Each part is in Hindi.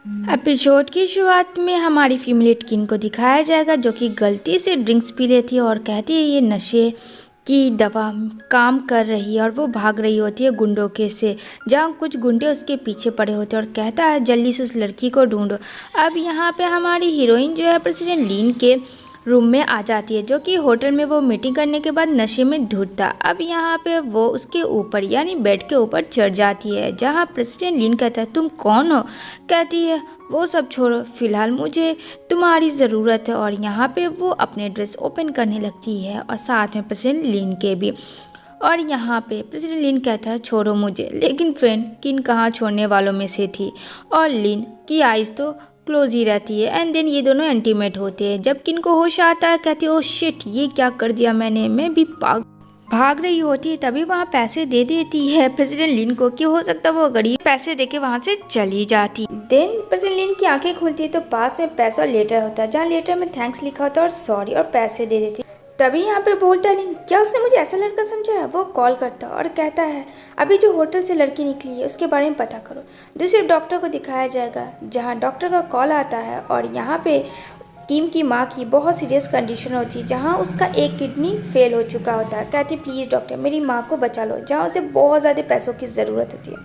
एपिसोड की शुरुआत में हमारी फीमेल किन को दिखाया जाएगा जो कि गलती से ड्रिंक्स पी लेती है और कहती है ये नशे की दवा काम कर रही है और वो भाग रही होती है गुंडों के से, जहाँ कुछ गुंडे उसके पीछे पड़े होते हैं और कहता है जल्दी से उस लड़की को ढूंढो। अब यहाँ पे हमारी हीरोइन जो है प्रेसिडेंट लिन के रूम में आ जाती है, जो कि होटल में वो मीटिंग करने के बाद नशे में धुत था। अब यहाँ पे वो उसके ऊपर यानी बेड के ऊपर चढ़ जाती है, जहाँ प्रेसिडेंट लिन कहता है तुम कौन हो। कहती है वो सब छोड़ो, फिलहाल मुझे तुम्हारी ज़रूरत है। और यहाँ पे वो अपने ड्रेस ओपन करने लगती है और साथ में प्रेसिडेंट लिन के भी। और यहाँ पे प्रेसिडेंट लिन कहता है छोड़ो मुझे, लेकिन फ्रेंड किन कहाँ छोड़ने वालों में से थी और लिन की आइज़ तो क्लोज ही रहती है। एंड देन ये दोनों इंटीमेट होते हैं। जब किन को होश आता है कहती है ओ शिट ये क्या कर दिया मैंने, मैं भी भाग रही होती है। तभी वहाँ पैसे दे देती है प्रेसिडेंट लिन को कि हो सकता है वो गरीब पैसे देके वहाँ से चली जाती। देन प्रेसिडेंट लिन की आंखें खुलती है तो पास में पैसा और लेटर होता है, जहाँ लेटर में थैंक्स लिखा होता है और सॉरी और पैसे दे देती है। तभी यहाँ पे बोलता है लिन क्या उसने मुझे ऐसा लड़का समझा है। वो कॉल करता है और कहता है अभी जो होटल से लड़की निकली है उसके बारे में पता करो। दूसरे डॉक्टर को दिखाया जाएगा, जहाँ डॉक्टर का कॉल आता है और यहाँ पे किम की माँ की बहुत सीरियस कंडीशन होती है, जहाँ उसका एक किडनी फेल हो चुका होता है। कहती प्लीज़ डॉक्टर मेरी माँ को बचा लो, जहाँ उसे बहुत ज़्यादा पैसों की ज़रूरत होती है।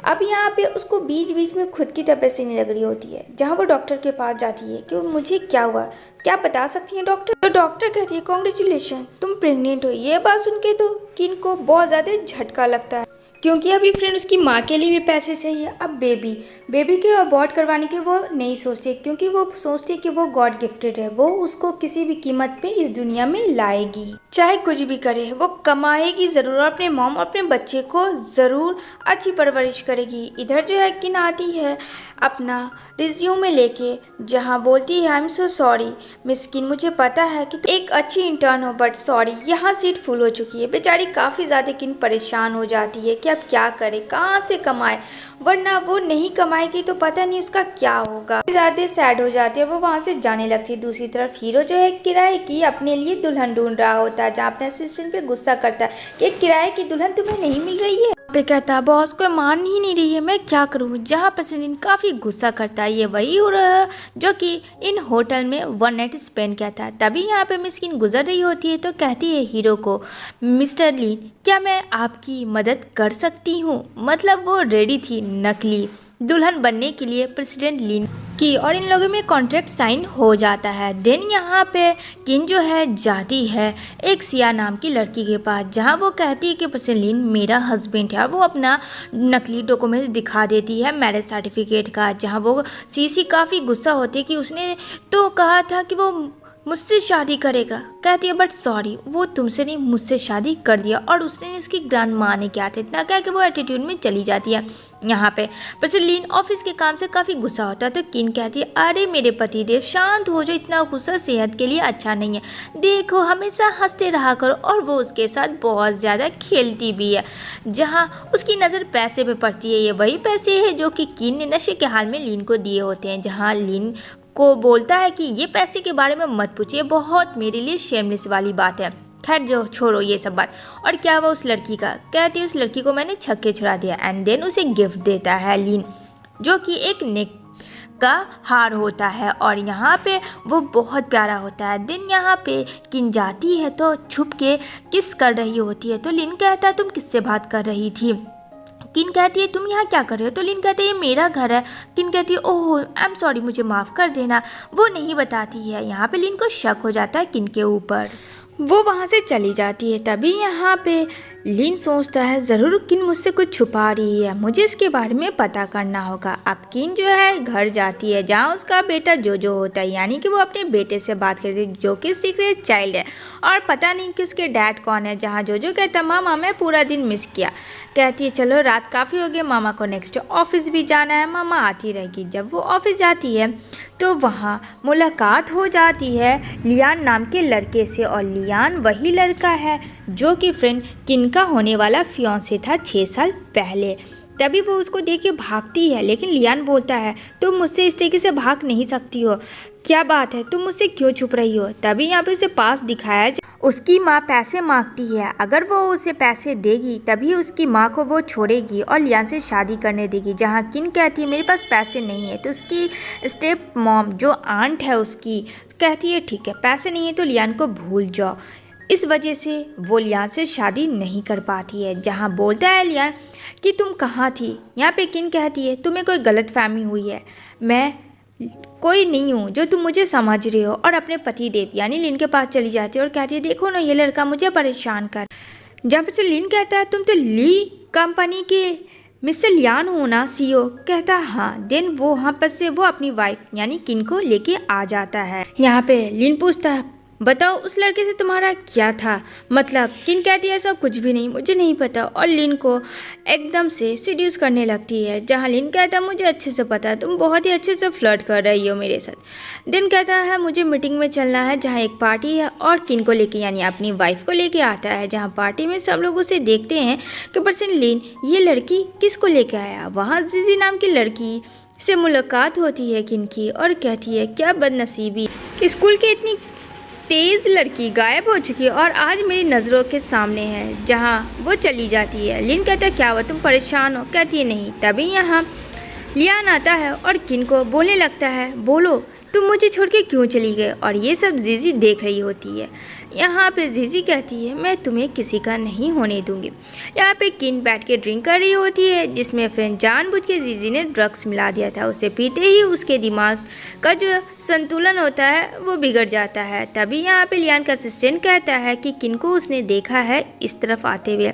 अब यहाँ पे उसको बीच बीच में खुद की तबीयत से नहीं लग रही होती है, जहाँ वो डॉक्टर के पास जाती है कि मुझे क्या हुआ, क्या बता सकती हैं डॉक्टर। तो डॉक्टर कहती है कॉन्ग्रेचुलेशन तुम प्रेग्नेंट हो। ये बात सुन के तो किन को बहुत ज़्यादा झटका लगता है, क्योंकि अभी फ्रेंड उसकी माँ के लिए भी पैसे चाहिए। अब बेबी के अबॉर्ट करवाने के वो नहीं सोचती, क्योंकि वो सोचती है कि वो गॉड गिफ्टेड है, वो उसको किसी भी कीमत पे इस दुनिया में लाएगी, चाहे कुछ भी करे वो कमाएगी ज़रूर और अपने मॉम और अपने बच्चे को ज़रूर अच्छी परवरिश करेगी। इधर जो है किन आती है अपना रिज्यूमे लेके, जहाँ बोलती है I am so sorry miss किन, मुझे पता है कि एक अच्छी इंटर्न हो बट सॉरी यहाँ सीट फुल हो चुकी है। बेचारी काफ़ी ज़्यादा किन परेशान हो जाती है कि अब क्या करे, कहाँ से कमाए, वरना वो नहीं कमाएगी तो पता नहीं उसका क्या होगा। ज़्यादा सैड हो जाती है, वो वहाँ से जाने लगती है। दूसरी तरफ हीरो जो है किराए की अपने लिए दुल्हन ढूंढ रहा होता है, जहाँ अपने असिस्टेंट पे गुस्सा करता है कि किराए की दुल्हन तुम्हें नहीं मिल रही है। पे कहता है बॉस को मान ही नहीं रही है, मैं क्या करूँ। जहाँ प्रेसिडेंट काफ़ी गुस्सा करता है, ये वही हो रहा है जो कि इन होटल में वन नाइट स्पेंड किया था। तभी यहाँ पे मिस किन गुजर रही होती है तो कहती है हीरो को मिस्टर लिन क्या मैं आपकी मदद कर सकती हूँ। मतलब वो रेडी थी नकली दुल्हन बनने के लिए प्रेसिडेंट लिन की, और इन लोगों में कॉन्ट्रैक्ट साइन हो जाता है। देन यहाँ पे किन जो है जाती है एक सिया नाम की लड़की के पास, जहाँ वो कहती है कि प्रेसिडेंट लिन मेरा हस्बैंड है। वो अपना नकली डॉक्यूमेंट्स दिखा देती है मैरिज सर्टिफिकेट का, जहाँ वो सीसी काफ़ी गुस्सा होती है कि उसने तो कहा था कि वो मुझसे शादी करेगा। कहती है बट सॉरी वो तुमसे नहीं मुझसे शादी कर दिया, और उसने उसकी ग्रैंड माँ ने क्या था इतना कह के वो एटीट्यूड में चली जाती है। यहाँ पे प्रेसिडेंट लिन ऑफिस के काम से काफ़ी गुस्सा होता है तो किन कहती है अरे मेरे पति देव शांत हो जाओ, इतना गुस्सा सेहत के लिए अच्छा नहीं है, देखो हमेशा हंसते रहा करो। और वो उसके साथ बहुत ज़्यादा खेलती भी है, जहाँ उसकी नज़र पैसे पे पड़ती है। ये वही पैसे है जो कि किन ने नशे के हाल में लिन को दिए होते हैं, जहाँ लिन को बोलता है कि ये पैसे के बारे में मत पूछिए, बहुत मेरे लिए शेमलेस वाली बात है। खैर जो छोड़ो ये सब बात। और क्या हुआ उस लड़की का, कहती है उस लड़की को मैंने छक्के छुड़ा दिया। एंड देन उसे गिफ्ट देता है लिन, जो कि एक नेक का हार होता है और यहाँ पे वो बहुत प्यारा होता है। दिन यहाँ पे किन जाती है तो छुप के किस कर रही होती है, तो लिन कहता है तुम किससे बात कर रही थी। किन कहती है तुम यहाँ क्या कर रहे हो, तो लिन कहती है ये मेरा घर है। किन कहती है ओह आई एम सॉरी मुझे माफ़ कर देना। वो नहीं बताती है। यहाँ पे लिन को शक हो जाता है किन के ऊपर, वो वहाँ से चली जाती है। तभी यहाँ पे लिन सोचता है ज़रूर किन मुझसे कुछ छुपा रही है, मुझे इसके बारे में पता करना होगा। अब किन जो है घर जाती है, जहाँ उसका बेटा जोजो होता है, यानी कि वो अपने बेटे से बात करती है जो कि सीक्रेट चाइल्ड है और पता नहीं कि उसके डैड कौन है। जहाँ जोजो कहता मामा मैं पूरा दिन मिस किया। कहती है चलो रात काफ़ी हो गई, मामा को नेक्स्ट ऑफिस भी जाना है, मामा आती रहेगी। जब वो ऑफिस जाती है तो वहाँ मुलाकात हो जाती है लियान नाम के लड़के से, और लियान वही लड़का है जो कि फ्रेंड किन का होने वाला फियांसे था 6 साल पहले। तभी वो उसको देख के भागती है, लेकिन लियान बोलता है तुम मुझसे इस तरीके से भाग नहीं सकती हो, क्या बात है, तुम मुझसे क्यों छुप रही हो। तभी यहाँ पे उसे पास दिखाया उसकी माँ पैसे मांगती है, अगर वो उसे पैसे देगी तभी उसकी माँ को वो छोड़ेगी और लियान से शादी करने देगी। जहाँ किन कहती है मेरे पास पैसे नहीं है, तो उसकी स्टेप मॉम जो आंट है उसकी कहती है ठीक है पैसे नहीं है तो लियान को भूल जाओ। इस वजह से वो लियान से शादी नहीं कर पाती है। जहाँ बोलता है लियान कि तुम कहाँ थी, यहाँ पे किन कहती है तुम्हें कोई गलतफहमी हुई है, मैं कोई नहीं हूँ जो तुम मुझे समझ रहे हो, और अपने पति देव यानी लिन के पास चली जाती है और कहती है देखो ना ये लड़का मुझे परेशान कर। जहाँ पे से लिन कहता है तुम तो ली कंपनी के मिस्टर लियान हो ना, सीईओ। कहता है हाँ। देन वो वहाँ पर से वो अपनी वाइफ यानी किन को लेके आ जाता है। यहाँ पे लिन पूछता है बताओ उस लड़के से तुम्हारा क्या था, मतलब किन कहती है ऐसा कुछ भी नहीं, मुझे नहीं पता, और लिन को एकदम से सीड्यूस करने लगती है। जहाँ लिन कहता है मुझे अच्छे से पता है, तुम बहुत ही अच्छे से फ्लर्ट कर रही हो मेरे साथ। दिन कहता है मुझे मीटिंग में चलना है जहाँ एक पार्टी है, और किन को लेके यानी अपनी वाइफ को लेके आता है। जहाँ पार्टी में सब लोग उसे देखते हैं कि पर्सन लिन ये लड़की किसको लेके आया। वहाँ जीजी नाम की लड़की से मुलाकात होती है किन की, और कहती है क्या बदनसीबी, स्कूल की इतनी तेज़ लड़की गायब हो चुकी है और आज मेरी नज़रों के सामने है। जहाँ वो चली जाती है। लिन कहता है क्या हुआ तुम परेशान हो, कहती है नहीं। तभी यहाँ लियान आता है और किन को बोलने लगता है बोलो तुम मुझे छोड़ के क्यों चली गए, और ये सब जीजी देख रही होती है। यहाँ पे जीजी कहती है मैं तुम्हें किसी का नहीं होने दूंगी। यहाँ पे किन बैठ के ड्रिंक कर रही होती है, जिसमें फ्रेंड जानबूझ के जीजी ने ड्रग्स मिला दिया था। उसे पीते ही उसके दिमाग का जो संतुलन होता है वो बिगड़ जाता है। तभी यहाँ पे लियान का असिस्टेंट कहता है कि किन को उसने देखा है इस तरफ आते हुए।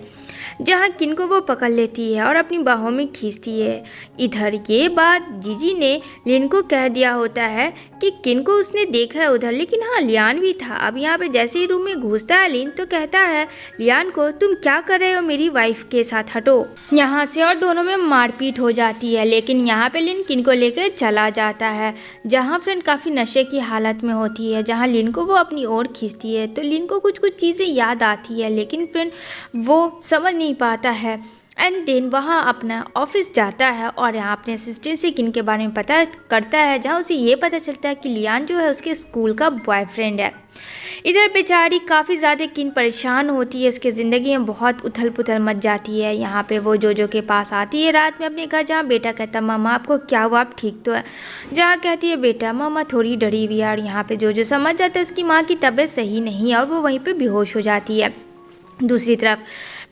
जहाँ किन को वो पकड़ लेती है और अपनी बाहों में खींचती है। इधर ये बात जीजी ने लिन को कह दिया होता है कि किन को उसने देखा है उधर, लेकिन हाँ लियान भी था। अब यहाँ पे जैसे ही रूम में घुसता है लिन तो कहता है लियान को तुम क्या कर रहे हो मेरी वाइफ के साथ, हटो यहाँ से, और दोनों में मारपीट हो जाती है। लेकिन यहाँ पे लिन किन को लेकर चला जाता है। जहाँ फ्रेंड काफ़ी नशे की हालत में होती है। जहाँ लिन को वो अपनी ओर खींचती है तो लिन को कुछ कुछ चीज़ें याद आती है, लेकिन फ्रेंड वो समझ नहीं पाता है। एंड देन वहाँ अपना ऑफिस जाता है और यहाँ अपने असिस्टेंट से किन के बारे में पता करता है। जहाँ उसे ये पता चलता है कि लियान जो है उसके स्कूल का बॉयफ्रेंड है। इधर बेचारी काफ़ी ज़्यादा किन परेशान होती है, उसके ज़िंदगी में बहुत उथल पुथल मच जाती है। यहाँ पे वो जोजो के पास आती है रात में अपने घर। जहाँ बेटा कहता है मामा आपको क्या हुआ, आप ठीक तो है। जहाँ कहती है बेटा मामा थोड़ी डरी हुई है, और यहाँ पे जोजो समझ जाता है उसकी माँ की तबीयत सही नहीं है और वो वहीं पर बेहोश हो जाती है। दूसरी तरफ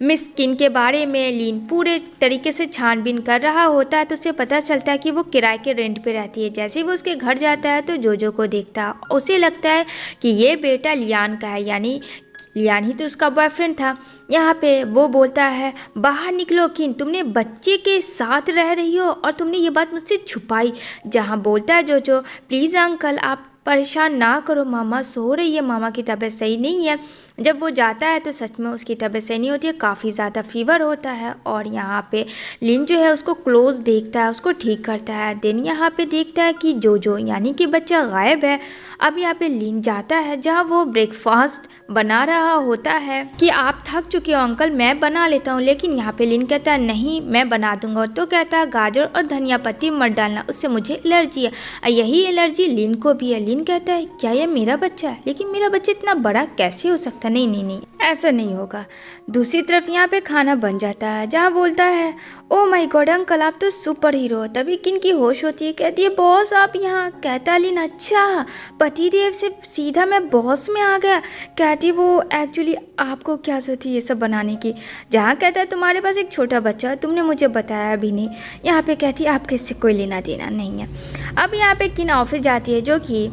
मिस किन के बारे में लिन पूरे तरीके से छानबीन कर रहा होता है तो उसे पता चलता है कि वो किराए के रेंट पे रहती है। जैसे ही वो उसके घर जाता है तो जोजो को देखता है, उसे लगता है कि ये बेटा लियान का है, यानी लियान ही तो उसका बॉयफ्रेंड था। यहाँ पे वो बोलता है बाहर निकलो किन, तुमने बच्चे के साथ रह रही हो और तुमने ये बात मुझसे छुपाई। जहाँ बोलता है जोजो प्लीज़ अंकल आप परेशान ना करो, मामा सो रही है, मामा की तबीयत सही नहीं है। जब वो जाता है तो सच में उसकी तबीयत सही नहीं होती है, काफ़ी ज़्यादा फीवर होता है। और यहाँ पे लिन जो है उसको क्लोज देखता है, उसको ठीक करता है। देन यहाँ पे देखता है कि जोजो यानी कि बच्चा गायब है। अब यहाँ पे लिन जाता है जहाँ वो ब्रेकफास्ट बना रहा होता है कि आप थक चुके हो अंकल मैं बना लेता हूँ, लेकिन यहाँ पे लिन कहता है नहीं मैं बना दूंगा। तो कहता है गाजर और धनिया पत्ती मत डालना, उससे मुझे एलर्जी है। यही एलर्जी लिन को भी है। लिन कहता है क्या ये मेरा बच्चा है, लेकिन मेरा बच्चा इतना बड़ा कैसे हो सकता है, नहीं नहीं नहीं ऐसा नहीं होगा। दूसरी तरफ यहाँ पे खाना बन जाता है जहाँ बोलता है ओ माय गॉड अंकल आप तो सुपर हीरो हो। तभी किन की होश होती है, कहती है बॉस आप यहाँ। कहता लिन अच्छा पतिदेव से सीधा मैं बॉस में आ गया। कहती वो एक्चुअली आपको क्या सोची ये सब बनाने की। जहाँ कहता है तुम्हारे पास एक छोटा बच्चा तुमने मुझे बताया भी नहीं। यहाँ पे कहती है आपके इससे कोई लेना देना नहीं है। अब यहाँ पे किन ऑफिस जाती है जो कि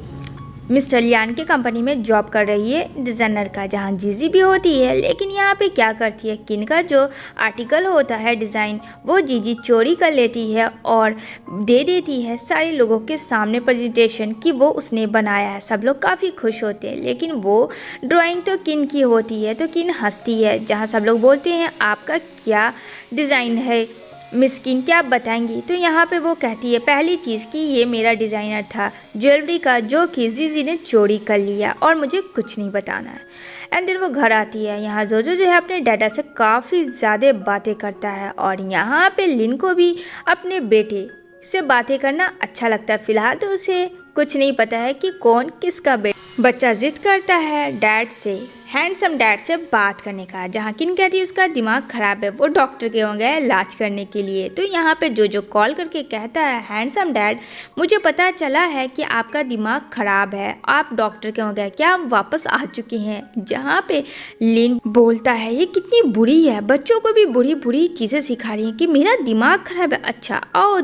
मिस्टर लियान की कंपनी में जॉब कर रही है डिज़ाइनर का, जहाँ जीजी भी होती है। लेकिन यहाँ पे क्या करती है किन का जो आर्टिकल होता है डिज़ाइन वो जीजी चोरी कर लेती है और दे देती है सारे लोगों के सामने प्रेजेंटेशन कि वो उसने बनाया है। सब लोग काफ़ी खुश होते हैं, लेकिन वो ड्राइंग तो किन की होती है तो किन हंसती है। जहाँ सब लोग बोलते हैं आपका क्या डिज़ाइन है, मिस किन क्या आप बताएंगी? तो यहाँ पे वो कहती है पहली चीज़ कि ये मेरा डिज़ाइनर था ज्वेलरी का जो कि जीजी ने चोरी कर लिया और मुझे कुछ नहीं बताना है। एंड देन वो घर आती है। यहाँ जोजो जो है अपने डैडा से काफ़ी ज़्यादा बातें करता है और यहाँ पे लिन को भी अपने बेटे से बातें करना अच्छा लगता है। फिलहाल तो उसे कुछ नहीं पता है कि कौन किसका बच्चा जिद करता है डैड से, हैंडसम डैड से बात करने का, जहाँ किन कहती है उसका दिमाग खराब है, वो डॉक्टर के वहाँ गया इलाज करने के लिए। तो यहाँ पे जो कॉल करके कहता है हैंडसम डैड मुझे पता चला है कि आपका दिमाग खराब है, आप डॉक्टर के वहाँ गए, क्या आप वापस आ चुके हैं? जहाँ पे लिन बोलता है ये कितनी बुरी है, बच्चों को भी बुरी बुरी चीज़ें सिखा रही हैं कि मेरा दिमाग खराब है। अच्छा आओ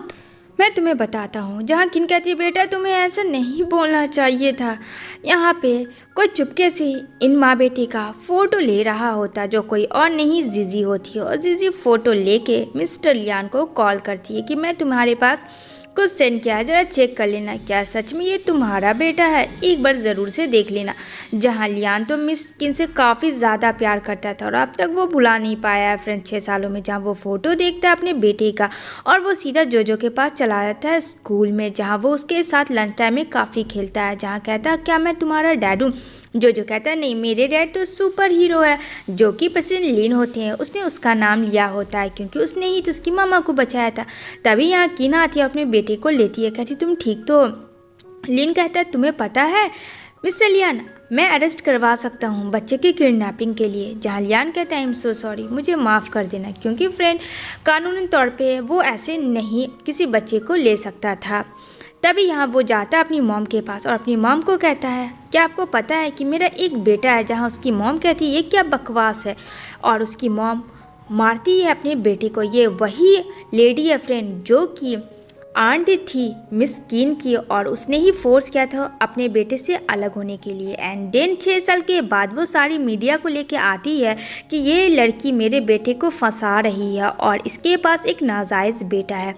मैं तुम्हें बताता हूँ। जहाँ किन कहती है बेटा तुम्हें ऐसा नहीं बोलना चाहिए था। यहाँ पे कोई चुपके से इन माँ बेटी का फ़ोटो ले रहा होता जो कोई और नहीं जीजी होती है और जीजी फ़ोटो लेके मिस्टर लियान को कॉल करती है कि मैं तुम्हारे पास कुछ सेंड किया है, ज़रा चेक कर लेना क्या सच में ये तुम्हारा बेटा है, एक बार ज़रूर से देख लेना। जहाँ लियान तो मिस किन से काफ़ी ज़्यादा प्यार करता था और अब तक वो भुला नहीं पाया है फ्रेंड 6 सालों में। जहाँ वो फ़ोटो देखता है अपने बेटे का और वो सीधा जोजो के पास चला जाता है स्कूल में, जहाँ वो उसके साथ लंच टाइम में काफ़ी खेलता है। जहाँ कहता है क्या मैं तुम्हारा डैड हूँ? जो कहता है नहीं मेरे डैड तो सुपर हीरो है जो कि प्रेसिडेंट लिन होते हैं, उसने उसका नाम लिया होता है क्योंकि उसने ही तो उसकी मामा को बचाया था। तभी यहाँ कीना आती है अपने बेटे को लेती है, कहती तुम ठीक तो? लिन कहता है तुम्हें पता है मिस्टर लियान मैं अरेस्ट करवा सकता हूँ बच्चे की किडनैपिंग के लिए। जहाँ लियान कहता है आई एम सो सॉरी मुझे माफ़ कर देना, क्योंकि फ्रेंड कानूनी तौर पे वो ऐसे नहीं किसी बच्चे को ले सकता था। तभी यहाँ वो जाता है अपनी मॉम के पास और अपनी मॉम को कहता है क्या आपको पता है कि मेरा एक बेटा है? जहाँ उसकी मॉम कहती है ये क्या बकवास है और उसकी मॉम मारती है अपने बेटे को। ये वही लेडी है फ्रेंड जो कि आंट थी मिस किन की और उसने ही फोर्स किया था अपने बेटे से अलग होने के लिए। एंड देन 6 साल के बाद वो सारी मीडिया को लेके आती है कि ये लड़की मेरे बेटे को फंसा रही है और इसके पास एक नाजायज़ बेटा है।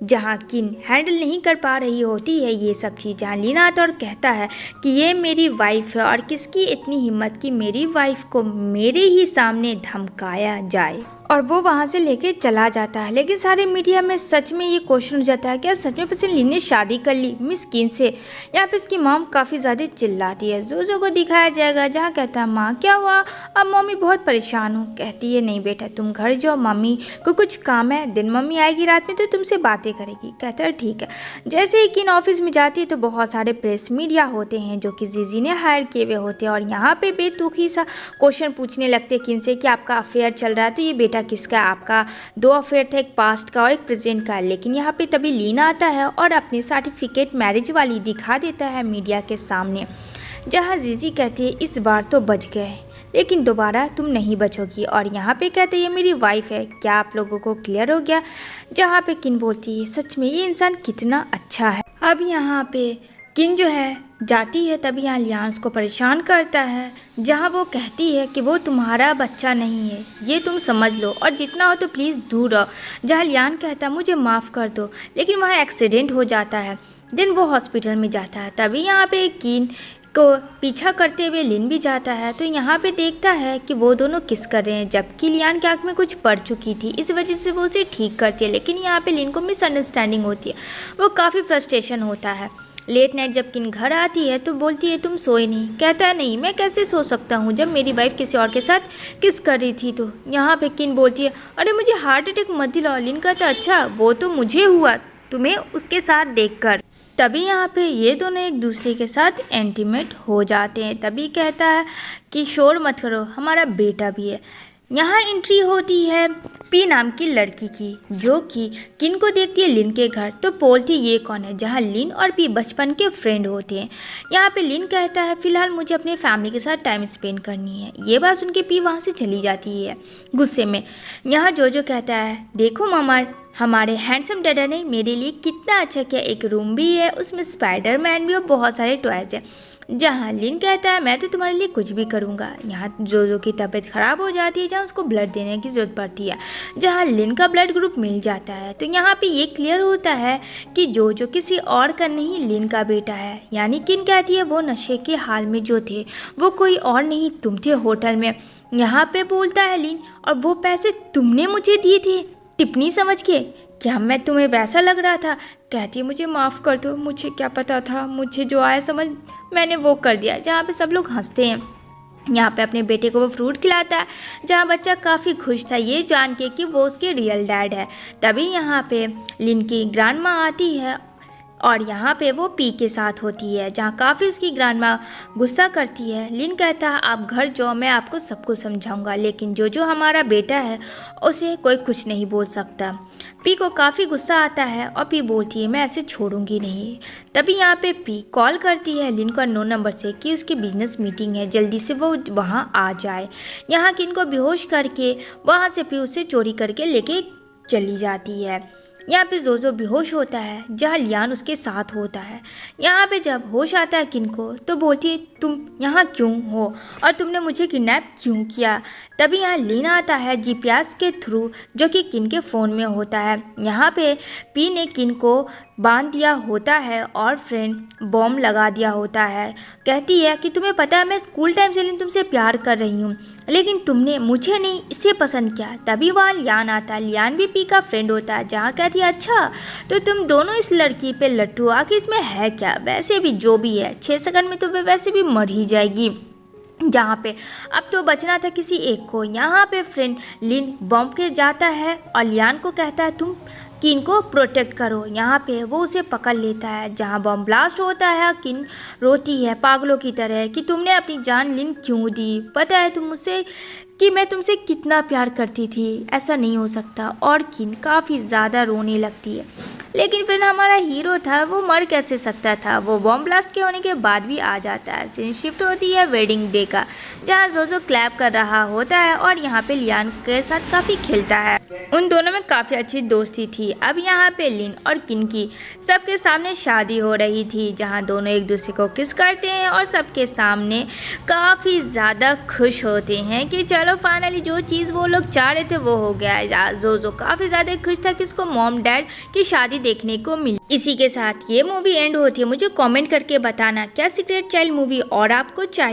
जहाँ किन हैंडल नहीं कर पा रही होती है ये सब चीज़, जहाँ लीना आता और कहता है कि ये मेरी वाइफ है और किसकी इतनी हिम्मत कि मेरी वाइफ को मेरे ही सामने धमकाया जाए, और वो वहाँ से लेके चला जाता है। लेकिन सारे मीडिया में सच में ये क्वेश्चन हो जाता है क्या सच में प्रेसिडेंट लिन ने शादी कर ली मिस किन से? यहाँ पे उसकी मॉम काफ़ी ज़्यादा चिल्लाती है। जोजो को दिखाया जाएगा जहाँ कहता है माँ क्या हुआ, अब मम्मी बहुत परेशान हूँ। कहती है नहीं बेटा तुम घर जाओ, मम्मी को कुछ काम है, दिन मम्मी आएगी रात में तो तुमसे बातें करेगी। कहता है ठीक है। जैसे ही किन ऑफिस में जाती है तो बहुत सारे प्रेस मीडिया होते हैं जो कि जीजी ने हायर किए हुए होते हैं और यहाँ पे बेतुकी सा क्वेश्चन पूछने लगते हैं किन से कि आपका अफेयर चल रहा है तो ये बेटा किसका? आपका 2 अफेयर थे, एक पास्ट का और एक प्रेजेंट का। लेकिन यहाँ पे तभी लीना आता है और अपनी सर्टिफिकेट मैरिज वाली दिखा देता है मीडिया के सामने। जहाँ जीजी कहती है इस बार तो बच गए लेकिन दोबारा तुम नहीं बचोगी, और यहाँ पे कहते हैं ये मेरी वाइफ है। क्या आप लोगों को क्लियर हो गया? जहाँ पे किन बोलती है सच में ये इंसान कितना अच्छा है। अब यहाँ पे किन जो है जाती है तभी यहाँ लियान उसको परेशान करता है, जहाँ वो कहती है कि वो तुम्हारा बच्चा नहीं है ये तुम समझ लो और जितना हो तो प्लीज़ दूर रहो। जहाँ लियान कहता है मुझे माफ़ कर दो, लेकिन वहाँ एक्सीडेंट हो जाता है। दिन वो हॉस्पिटल में जाता है तभी यहाँ पे किन को पीछा करते हुए लिन भी जाता है। तो यहाँ पे देखता है कि वो दोनों किस कर रहे हैं, जबकि लियान की आँख में कुछ पड़ चुकी थी, इस वजह से वो उसे ठीक करती है। लेकिन यहाँ पे लिन को मिसअंडरस्टैंडिंग होती है, वो काफ़ी फ्रस्ट्रेशन होता है। लेट नाइट जब किन घर आती है तो बोलती है तुम सोए नहीं? कहता है नहीं मैं कैसे सो सकता हूँ जब मेरी वाइफ किसी और के साथ किस कर रही थी। तो यहाँ पे किन बोलती है अरे मुझे हार्ट अटैक मत दिलाओ। लिन कहता अच्छा वो तो मुझे हुआ तुम्हें उसके साथ देखकर। तभी यहाँ पे ये दोनों एक दूसरे के साथ इंटीमेट हो जाते हैं। तभी कहता है कि शोर मत करो हमारा बेटा भी है। यहाँ एंट्री होती है पी नाम की लड़की की जो कि किन को देखती है लिन के घर। तो बोलती ये कौन है? जहाँ लिन और पी बचपन के फ्रेंड होते हैं। यहाँ पे लिन कहता है फिलहाल मुझे अपने फैमिली के साथ टाइम स्पेंड करनी है। ये बात सुन के पी वहाँ से चली जाती है गुस्से में। यहाँ जो कहता है देखो मामा हमारे हैंडसम डैडा ने मेरे लिए कितना अच्छा किया, एक रूम भी है उसमें स्पाइडरमैन भी और बहुत सारे टॉयज हैं। जहाँ लिन कहता है मैं तो तुम्हारे लिए कुछ भी करूँगा। यहाँ जो की तबीयत ख़राब हो जाती है, जहाँ उसको ब्लड देने की ज़रूरत पड़ती है, जहाँ लिन का ब्लड ग्रुप मिल जाता है। तो यहाँ पे ये क्लियर होता है कि जो किसी और का नहीं लिन का बेटा है। यानी किन कहती है वो नशे के हाल में जो थे वो कोई और नहीं तुम थे होटल में। यहाँ पे बोलता है लिन और वो पैसे तुमने मुझे दिए थे? टिप्पणी समझ के, क्या मैं तुम्हें वैसा लग रहा था? कहती है मुझे माफ़ कर दो, मुझे क्या पता था, मुझे जो आया समझ मैंने वो कर दिया। जहाँ पे सब लोग हंसते हैं। यहाँ पे अपने बेटे को वो फ्रूट खिलाता है, जहाँ बच्चा काफ़ी खुश था ये जान के कि वो उसके रियल डैड है। तभी यहाँ पे लिन की ग्रैंड माँ आती है और यहाँ पे वो पी के साथ होती है, जहाँ काफ़ी उसकी ग्रैंड माँ गुस्सा करती है। लिन कहता है आप घर जाओ, मैं आपको सब कुछ समझाऊंगा, लेकिन जो हमारा बेटा है उसे कोई कुछ नहीं बोल सकता। पी को काफ़ी गुस्सा आता है और पी बोलती है मैं ऐसे छोड़ूंगी नहीं। तभी यहाँ पे पी कॉल करती है लिन को अननोन नंबर से कि उसकी बिजनेस मीटिंग है, जल्दी से वो वहाँ आ जाए। यहाँ किन को बेहोश करके वहाँ से पी उसे चोरी करके लेके चली जाती है। यहाँ पे जोजो बेहोश होता है, जहाँ लियान उसके साथ होता है। यहाँ पे जब होश आता है किन को तो बोलती है तुम यहाँ क्यों हो और तुमने मुझे किडनैप क्यों किया। तभी यहाँ लिन आता है जीपीएस के थ्रू, जो कि किन के फ़ोन में होता है। यहाँ पे पी ने किन को बांध दिया होता है और फ्रेंड बॉम्ब लगा दिया होता है। कहती है कि तुम्हें पता है मैं स्कूल टाइम से लिन तुमसे प्यार कर रही हूँ, लेकिन तुमने मुझे नहीं इसे पसंद किया। तभी वहाँ लियान आता है, लियान भी पी का फ्रेंड होता है। जहाँ कहती है अच्छा तो तुम दोनों इस लड़की पे लट्टू, आखिर इसमें है क्या? वैसे भी जो भी है 6 सेकंड में तो वे वैसे भी मर ही जाएगी। जहाँ पे अब तो बचना था किसी एक को। यहाँ पे फ्रेंड लिन बॉम्ब के जाता है और लियान को कहता है तुम किन को प्रोटेक्ट करो। यहाँ पे वो उसे पकड़ लेता है। जहाँ बॉम्ब ब्लास्ट होता है किन रोती है पागलों की तरह कि तुमने अपनी जान लिन क्यों दी, पता है तुम मुझसे कि मैं तुमसे कितना प्यार करती थी, ऐसा नहीं हो सकता। और किन काफ़ी ज़्यादा रोने लगती है, लेकिन फिर हमारा हीरो था वो मर कैसे सकता था, वो बॉम्ब ब्लास्ट के होने के बाद भी आ जाता है। सीन शिफ्ट होती है वेडिंग डे का, जहाँ जोजो क्लैप कर रहा होता है और यहाँ पे लियान के साथ काफ़ी खेलता है। उन दोनों में काफ़ी अच्छी दोस्ती थी। अब यहाँ पे लिन और किन की सबके सामने शादी हो रही थी, जहाँ दोनों एक दूसरे को किस करते हैं और सबके सामने काफ़ी ज़्यादा खुश होते हैं कि चलो फाइनली जो चीज़ वो लोग चाह रहे थे वो हो गया। जोजो काफ़ी ज़्यादा खुश था कि उसको मॉम डैड की शादी देखने को मिली। इसी के साथ ये मूवी एंड होती है। मुझे कमेंट करके बताना क्या सीक्रेट चाइल्ड मूवी और आपको चाहिए।